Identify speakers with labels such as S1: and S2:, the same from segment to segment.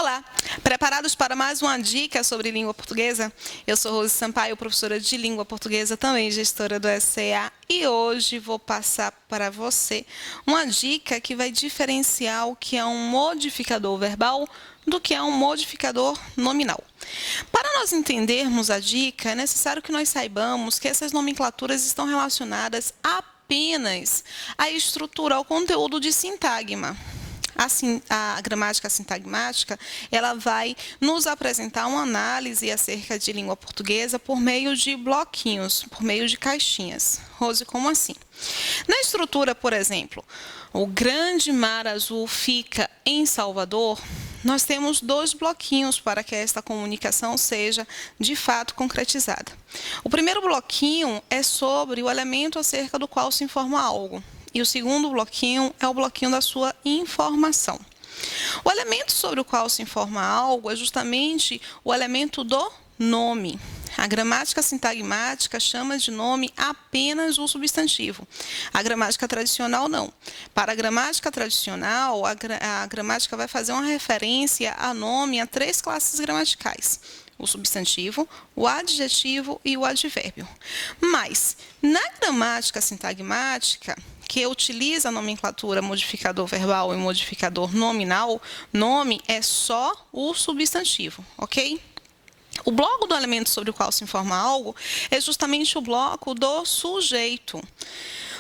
S1: Olá, preparados para mais uma dica sobre língua portuguesa? Eu sou Rose Sampaio, professora de língua portuguesa, também gestora do SCA, e hoje vou passar para você uma dica que vai diferenciar o que é um modificador verbal do que é um modificador nominal. Para nós entendermos a dica, é necessário que nós saibamos que essas nomenclaturas estão relacionadas apenas à estrutura, ao conteúdo de sintagma. A gramática sintagmática, ela vai nos apresentar uma análise acerca de língua portuguesa por meio de bloquinhos, por meio de caixinhas. Rose, como assim? Na estrutura, por exemplo, o grande mar azul fica em Salvador, nós temos dois bloquinhos para que esta comunicação seja, de fato, concretizada. O primeiro bloquinho é sobre o elemento acerca do qual se informa algo. E o segundo bloquinho é o bloquinho da sua informação. O elemento sobre o qual se informa algo é justamente o elemento do nome. A gramática sintagmática chama de nome apenas o substantivo. A gramática tradicional não. Para a gramática tradicional, a gramática vai fazer uma referência a nome a três classes gramaticais: o substantivo, o adjetivo e o advérbio. Mas, na gramática sintagmática, que utiliza a nomenclatura modificador verbal e modificador nominal, nome é só o substantivo, ok? O bloco do elemento sobre o qual se informa algo é justamente o bloco do sujeito.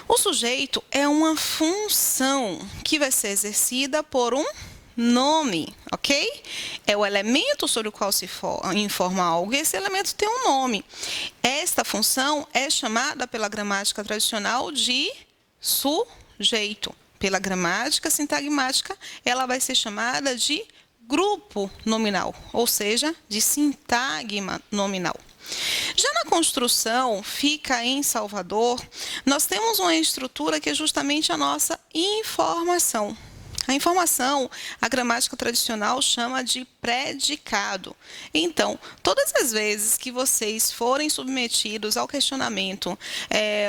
S1: O sujeito é uma função que vai ser exercida por um nome, ok? É o elemento sobre o qual se informa algo e esse elemento tem um nome. Esta função é chamada pela gramática tradicional de sujeito. Pela gramática sintagmática, ela vai ser chamada de grupo nominal, ou seja, de sintagma nominal. Já na construção, fica em Salvador, nós temos uma estrutura que é justamente a nossa informação. A informação, a gramática tradicional chama de predicado. Então, todas as vezes que vocês forem submetidos ao questionamento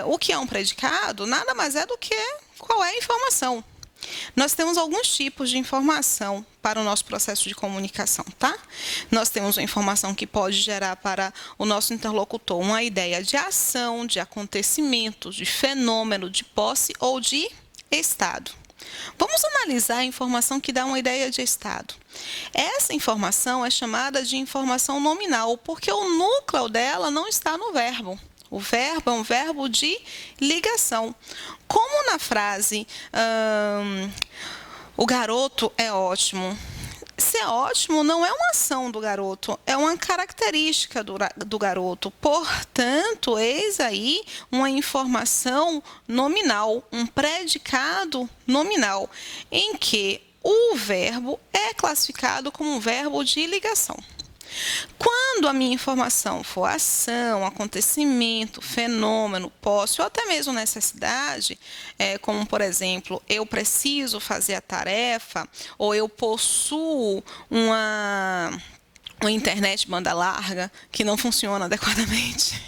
S1: o que é um predicado, nada mais é do que qual é a informação. Nós temos alguns tipos de informação para o nosso processo de comunicação, tá? Nós temos uma informação que pode gerar para o nosso interlocutor uma ideia de ação, de acontecimento, de fenômeno, de posse ou de estado. Vamos analisar a informação que dá uma ideia de estado. Essa informação é chamada de informação nominal, porque o núcleo dela não está no verbo. O verbo é um verbo de ligação. Como na frase, o garoto é ótimo. Ser ótimo não é uma ação do garoto, é uma característica do garoto. Portanto, eis aí uma informação nominal, um predicado nominal, em que o verbo é classificado como um verbo de ligação. Quando a minha informação for ação, acontecimento, fenômeno, posse ou até mesmo necessidade, como por exemplo, eu preciso fazer a tarefa ou eu possuo uma internet banda larga que não funciona adequadamente.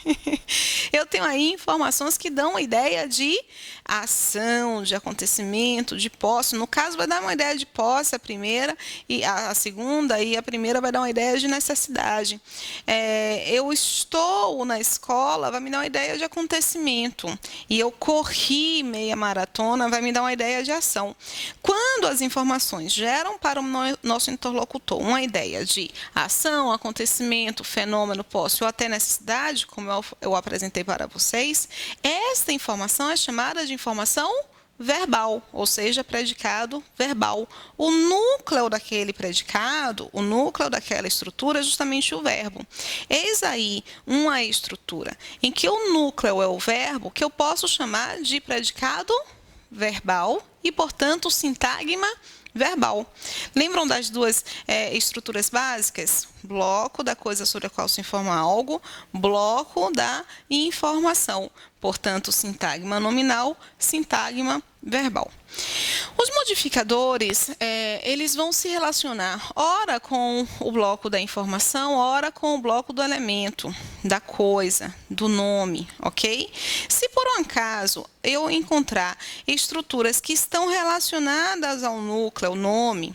S1: Eu tenho aí informações que dão uma ideia de ação, de acontecimento, de posse. No caso, vai dar uma ideia de posse a primeira, e a segunda, e a primeira vai dar uma ideia de necessidade. Eu estou na escola, vai me dar uma ideia de acontecimento. E eu corri meia maratona, vai me dar uma ideia de ação. Quando as informações geram para o nosso interlocutor uma ideia de ação, acontecimento, fenômeno, posse ou até necessidade, como eu apresentei para vocês, esta informação é chamada de informação verbal, ou seja, predicado verbal. O núcleo daquele predicado, o núcleo daquela estrutura é justamente o verbo. Eis aí uma estrutura em que o núcleo é o verbo, que eu posso chamar de predicado verbal e, portanto, sintagma verbal. Lembram das duas estruturas básicas? Bloco da coisa sobre a qual se informa algo, bloco da informação. Portanto, sintagma nominal, sintagma verbal. Os modificadores, eles vão se relacionar ora com o bloco da informação, ora com o bloco do elemento, da coisa, do nome, ok? Se por um acaso eu encontrar estruturas que estão relacionadas ao núcleo, nome,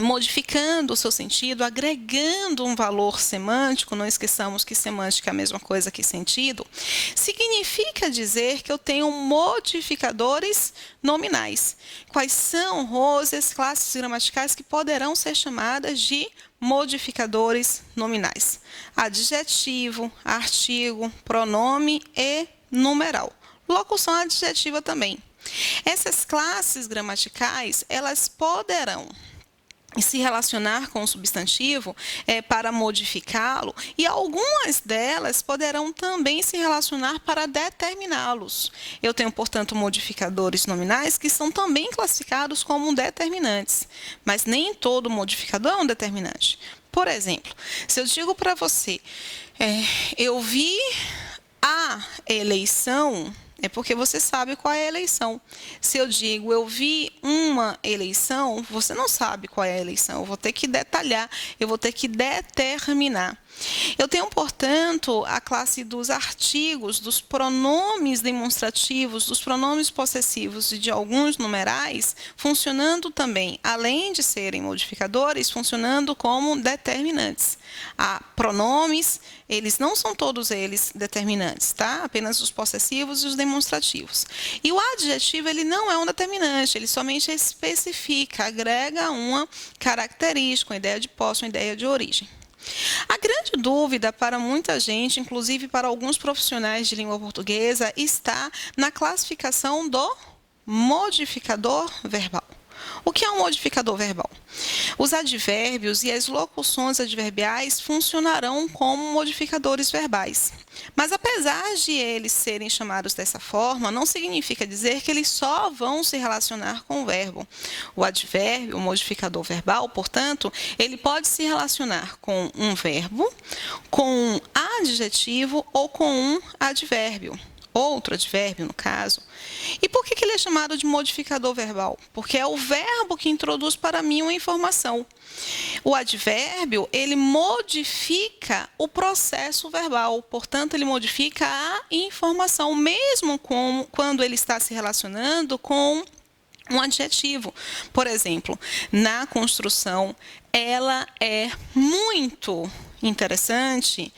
S1: modificando o seu sentido, agregando um valor semântico, não esqueçamos que semântica é a mesma coisa que sentido, significa dizer que eu tenho modificadores nominais. Quais são, Rose, as classes gramaticais que poderão ser chamadas de modificadores nominais? Adjetivo, artigo, pronome e numeral. Locução adjetiva também. Essas classes gramaticais, elas poderão se relacionar com o substantivo para modificá-lo, e algumas delas poderão também se relacionar para determiná-los. Eu tenho, portanto, modificadores nominais que são também classificados como determinantes, mas nem todo modificador é um determinante. Por exemplo, se eu digo para você, eu vi a eleição, é porque você sabe qual é a eleição. Se eu digo, eu vi uma eleição, você não sabe qual é a eleição. Eu vou ter que detalhar, eu vou ter que determinar. Eu tenho, portanto, a classe dos artigos, dos pronomes demonstrativos, dos pronomes possessivos e de alguns numerais, funcionando também, além de serem modificadores, funcionando como determinantes. Há pronomes, eles não são todos eles determinantes, tá? Apenas os possessivos e os demonstrativos. E o adjetivo, ele não é um determinante, ele somente especifica, agrega uma característica, uma ideia de posse, uma ideia de origem. A grande dúvida para muita gente, inclusive para alguns profissionais de língua portuguesa, está na classificação do modificador verbal. O que é um modificador verbal? Os advérbios e as locuções adverbiais funcionarão como modificadores verbais. Mas apesar de eles serem chamados dessa forma, não significa dizer que eles só vão se relacionar com o verbo. O advérbio, o modificador verbal, portanto, ele pode se relacionar com um verbo, com um adjetivo ou com um advérbio. Outro advérbio, no caso. E por que ele é chamado de modificador verbal? Porque é o verbo que introduz para mim uma informação. O advérbio, ele modifica o processo verbal, portanto, ele modifica a informação, mesmo quando ele está se relacionando com um adjetivo. Por exemplo, na construção, ela é muito interessante.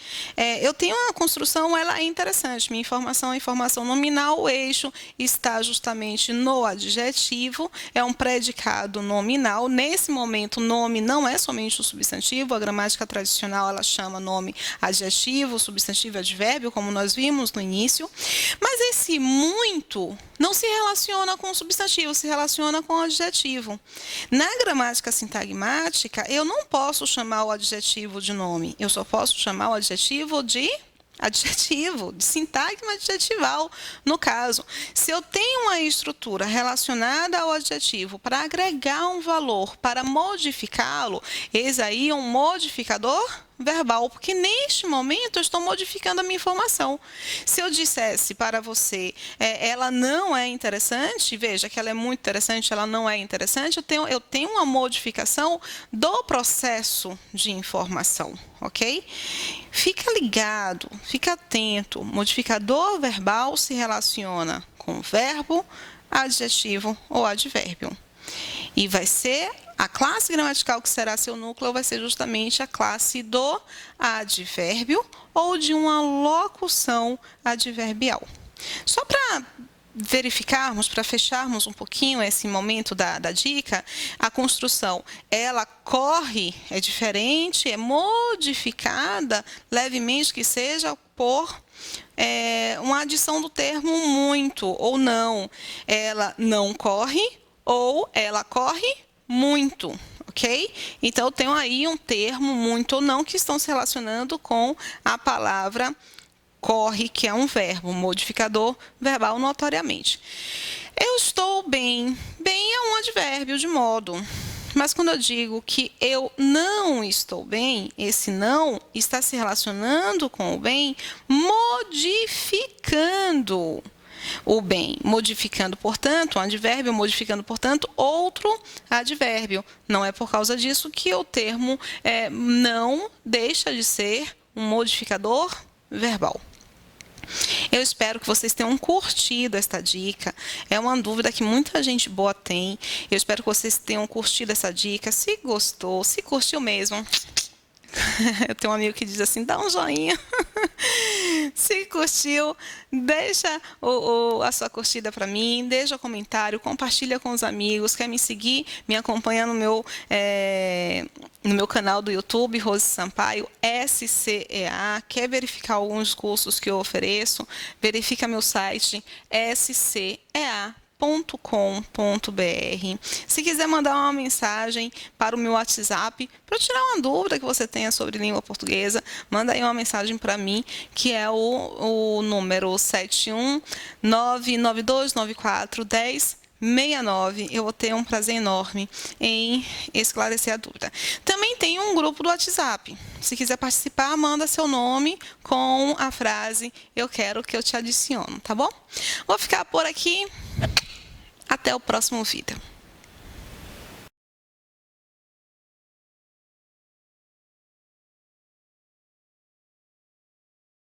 S1: Eu tenho uma construção, ela é interessante. Minha informação é informação nominal, o eixo está justamente no adjetivo, é um predicado nominal. Nesse momento, nome não é somente o substantivo, a gramática tradicional ela chama nome adjetivo, substantivo e advérbio, como nós vimos no início. Mas esse muito não se relaciona com o substantivo, se relaciona com o adjetivo. Na gramática sintagmática, eu não posso chamar o adjetivo de nome. Eu só posso chamar o adjetivo de sintagma adjetival. No caso, se eu tenho uma estrutura relacionada ao adjetivo para agregar um valor, para modificá-lo, eis aí um modificador verbal, porque neste momento eu estou modificando a minha informação. Se eu dissesse para você, ela não é interessante, veja que ela é muito interessante, ela não é interessante, eu tenho uma modificação do processo de informação, ok? Fica ligado, fica atento, modificador verbal se relaciona com verbo, adjetivo ou advérbio. E vai ser a classe gramatical que será seu núcleo, vai ser justamente a classe do advérbio ou de uma locução adverbial. Só para verificarmos, para fecharmos um pouquinho esse momento da dica, a construção, ela corre, é diferente, é modificada levemente que seja por uma adição do termo muito ou não. Ela não corre ou ela corre muito, ok? Então, eu tenho aí um termo muito ou não que estão se relacionando com a palavra corre, que é um verbo, modificador verbal notoriamente. Eu estou bem. Bem é um advérbio de modo. Mas quando eu digo que eu não estou bem, esse não está se relacionando com o bem, modificando o bem, modificando, portanto, um advérbio, modificando, portanto, outro advérbio. Não é por causa disso que o termo não deixa de ser um modificador verbal. Eu espero que vocês tenham curtido esta dica. É uma dúvida que muita gente boa tem. Eu espero que vocês tenham curtido essa dica. Se gostou, se curtiu mesmo, eu tenho um amigo que diz assim, dá um joinha. Se curtiu, deixa a sua curtida para mim, deixa o comentário, compartilha com os amigos. Quer me seguir? Me acompanha no meu canal do YouTube, Rose Sampaio, SCEA. Quer verificar alguns cursos que eu ofereço? Verifica meu site, scea.com.br. Se quiser mandar uma mensagem para o meu WhatsApp, para tirar uma dúvida que você tenha sobre língua portuguesa, manda aí uma mensagem para mim, que é o número 71992941069. Eu vou ter um prazer enorme em esclarecer a dúvida. Também tem um grupo do WhatsApp. Se quiser participar, manda seu nome com a frase "eu quero que eu te adiciono", tá bom? Vou ficar por aqui. Até o próximo vídeo.